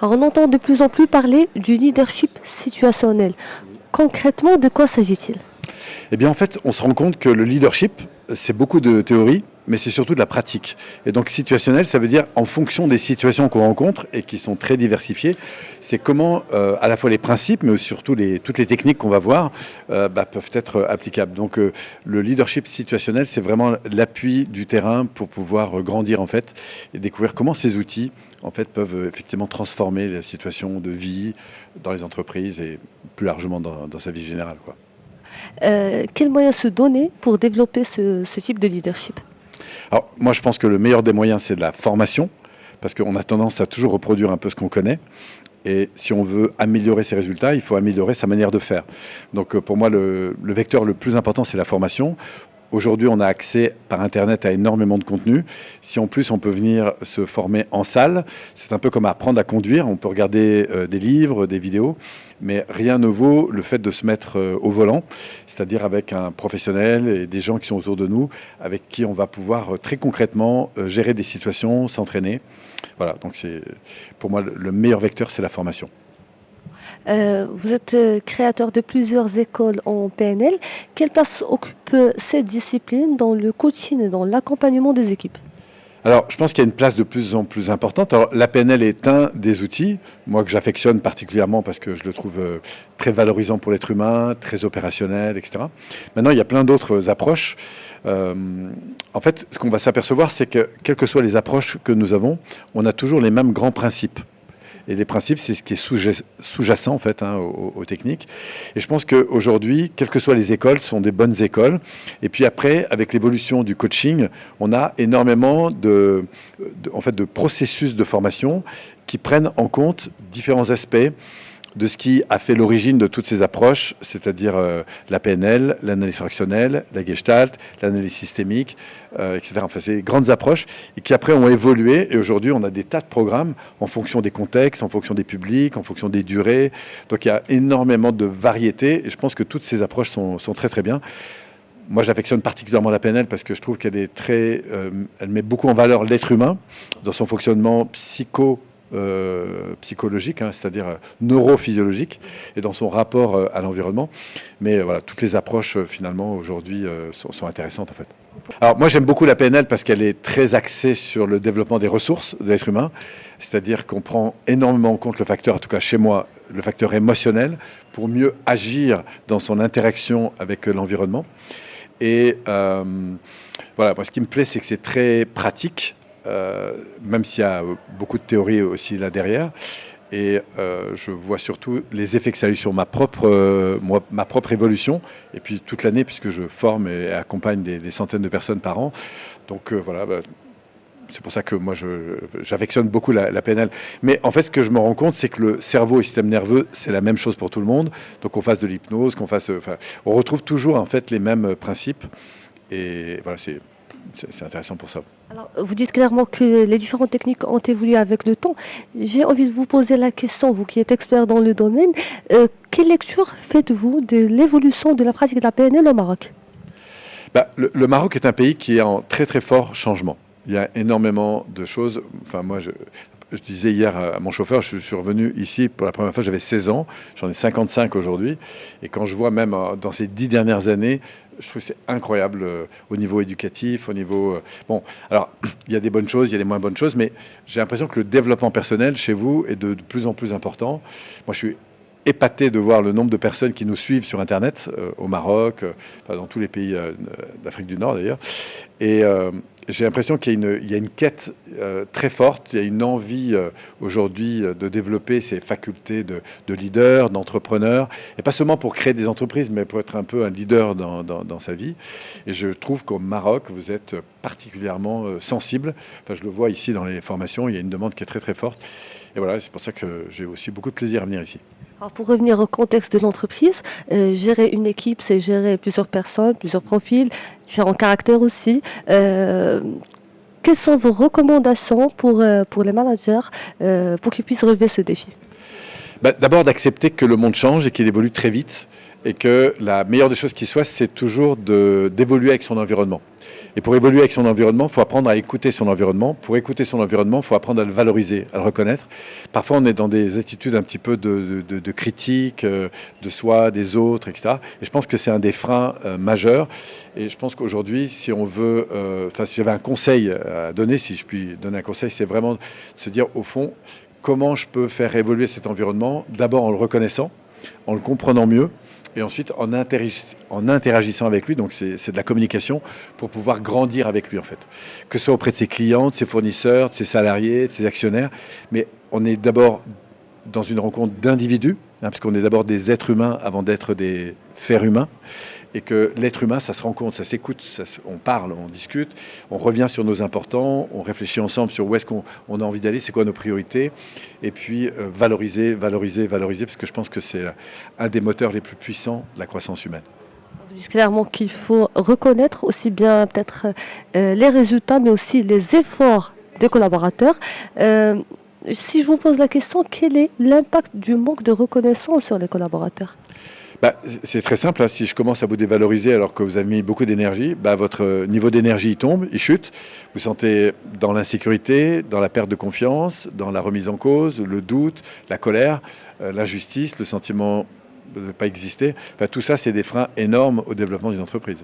Alors, on entend de plus en plus parler du leadership situationnel. Concrètement, de quoi s'agit-il? Eh bien, en fait, on se rend compte que le leadership, c'est beaucoup de théorie, mais c'est surtout de la pratique. Et donc, situationnel, ça veut dire en fonction des situations qu'on rencontre et qui sont très diversifiées, c'est comment à la fois les principes, mais surtout toutes les techniques qu'on va voir, peuvent être applicables. Donc, le leadership situationnel, c'est vraiment l'appui du terrain pour pouvoir grandir, en fait, et découvrir comment ces outils, en fait, peuvent effectivement transformer la situation de vie dans les entreprises et plus largement dans sa vie générale, quoi. Quels moyens se donner pour développer ce type de leadership? Alors, moi, je pense que le meilleur des moyens, c'est de la formation, parce qu'on a tendance à toujours reproduire un peu ce qu'on connaît. Et si on veut améliorer ses résultats, il faut améliorer sa manière de faire. Donc, pour moi, le vecteur le plus important, c'est la formation. Aujourd'hui, on a accès par Internet à énormément de contenu. Si en plus on peut venir se former en salle, c'est un peu comme apprendre à conduire. On peut regarder des livres, des vidéos, mais rien ne vaut le fait de se mettre au volant, c'est-à-dire avec un professionnel et des gens qui sont autour de nous, avec qui on va pouvoir très concrètement gérer des situations, s'entraîner. Voilà, donc c'est pour moi le meilleur vecteur, c'est la formation. Vous êtes créateur de plusieurs écoles en PNL. Quelle place occupe cette discipline dans le coaching et dans l'accompagnement des équipes? Alors, je pense qu'il y a une place de plus en plus importante. Alors, la PNL est un des outils, moi que j'affectionne particulièrement parce que je le trouve très valorisant pour l'être humain, très opérationnel, etc. Maintenant, il y a plein d'autres approches. Euh, En fait, ce qu'on va s'apercevoir, c'est que quelles que soient les approches que nous avons, on a toujours les mêmes grands principes. Et les principes, c'est ce qui est sous-jacent en fait aux techniques. Et je pense qu'aujourd'hui, quelles que soient les écoles, sont des bonnes écoles. Et puis après, avec l'évolution du coaching, on a énormément en fait, de processus de formation qui prennent en compte différents aspects de ce qui a fait l'origine de toutes ces approches, c'est-à-dire la PNL, l'analyse fractionnelle, la Gestalt, l'analyse systémique, etc. Enfin, c'est grandes approches et qui après ont évolué. Et aujourd'hui, on a des tas de programmes en fonction des contextes, en fonction des publics, en fonction des durées. Donc il y a énormément de variétés et je pense que toutes ces approches sont très très bien. Moi, j'affectionne particulièrement la PNL parce que je trouve qu'elle est elle met beaucoup en valeur l'être humain dans son fonctionnement psychologique, hein, c'est-à-dire neurophysiologique, et dans son rapport à l'environnement. Mais voilà, toutes les approches finalement aujourd'hui sont intéressantes en fait. Alors moi j'aime beaucoup la PNL parce qu'elle est très axée sur le développement des ressources de l'être humain, c'est-à-dire qu'on prend énormément en compte le facteur, en tout cas chez moi, le facteur émotionnel pour mieux agir dans son interaction avec l'environnement. Et voilà, moi ce qui me plaît, c'est que c'est très pratique. Même s'il y a beaucoup de théories aussi là derrière. Et je vois surtout les effets que ça a eu sur ma propre évolution, et puis toute l'année, puisque je forme et accompagne des centaines de personnes par an. Donc voilà, c'est pour ça que moi j'affectionne beaucoup la PNL. Mais en fait, ce que je me rends compte, c'est que le cerveau et le système nerveux, c'est la même chose pour tout le monde. Donc qu'on fasse de l'hypnose, on retrouve toujours en fait les mêmes principes. Et voilà, c'est intéressant pour ça. Alors, vous dites clairement que les différentes techniques ont évolué avec le temps. J'ai envie de vous poser la question, vous qui êtes expert dans le domaine, quelle lecture faites-vous de l'évolution de la pratique de la PNL au Maroc? Le Maroc est un pays qui est en très très fort changement. Il y a énormément de choses. Enfin, moi, je disais hier à mon chauffeur, je suis revenu ici pour la première fois, j'avais 16 ans, j'en ai 55 aujourd'hui. Et quand je vois même dans ces 10 dernières années, je trouve que c'est incroyable au niveau éducatif, au niveau... bon, alors, il y a des bonnes choses, il y a des moins bonnes choses, mais j'ai l'impression que le développement personnel chez vous est de plus en plus important. Moi, je suis épaté de voir le nombre de personnes qui nous suivent sur Internet, au Maroc, dans tous les pays d'Afrique du Nord d'ailleurs. Et j'ai l'impression qu'il y a une quête très forte, il y a une envie aujourd'hui de développer ces facultés de leader, d'entrepreneur, et pas seulement pour créer des entreprises, mais pour être un peu un leader dans sa vie. Et je trouve qu'au Maroc, vous êtes particulièrement sensible. Enfin, je le vois ici dans les formations, il y a une demande qui est très très forte. Et voilà, c'est pour ça que j'ai aussi beaucoup de plaisir à venir ici. Alors pour revenir au contexte de l'entreprise, gérer une équipe, c'est gérer plusieurs personnes, plusieurs profils, différents caractères aussi. Quelles sont vos recommandations pour les managers pour qu'ils puissent relever ce défi? D'abord d'accepter que le monde change et qu'il évolue très vite et que la meilleure des choses qui soit, c'est toujours d'évoluer avec son environnement. Et pour évoluer avec son environnement, il faut apprendre à écouter son environnement. Pour écouter son environnement, il faut apprendre à le valoriser, à le reconnaître. Parfois, on est dans des attitudes un petit peu de critique de soi, des autres, etc. Et je pense que c'est un des freins majeurs. Et je pense qu'aujourd'hui, si on veut, si j'avais un conseil à donner, si je puis donner un conseil, c'est vraiment de se dire, au fond, comment je peux faire évoluer cet environnement, d'abord en le reconnaissant, en le comprenant mieux, et ensuite en interagissant avec lui, donc c'est de la communication, pour pouvoir grandir avec lui en fait. Que ce soit auprès de ses clients, de ses fournisseurs, de ses salariés, de ses actionnaires, mais on est d'abord dans une rencontre d'individus, parce qu'on est d'abord des êtres humains avant d'être des fers humains, et que l'être humain, ça se rencontre, ça s'écoute, on parle, on discute, on revient sur nos importants, on réfléchit ensemble sur où est-ce qu'on a envie d'aller, c'est quoi nos priorités, et puis valoriser, parce que je pense que c'est un des moteurs les plus puissants de la croissance humaine. Vous dites clairement qu'il faut reconnaître aussi bien peut-être les résultats, mais aussi les efforts des collaborateurs. Si je vous pose la question, quel est l'impact du manque de reconnaissance sur les collaborateurs? C'est très simple, hein. Si je commence à vous dévaloriser alors que vous avez mis beaucoup d'énergie, votre niveau d'énergie il tombe, il chute. Vous sentez dans l'insécurité, dans la perte de confiance, dans la remise en cause, le doute, la colère, l'injustice, le sentiment de ne pas exister. Tout ça, c'est des freins énormes au développement d'une entreprise.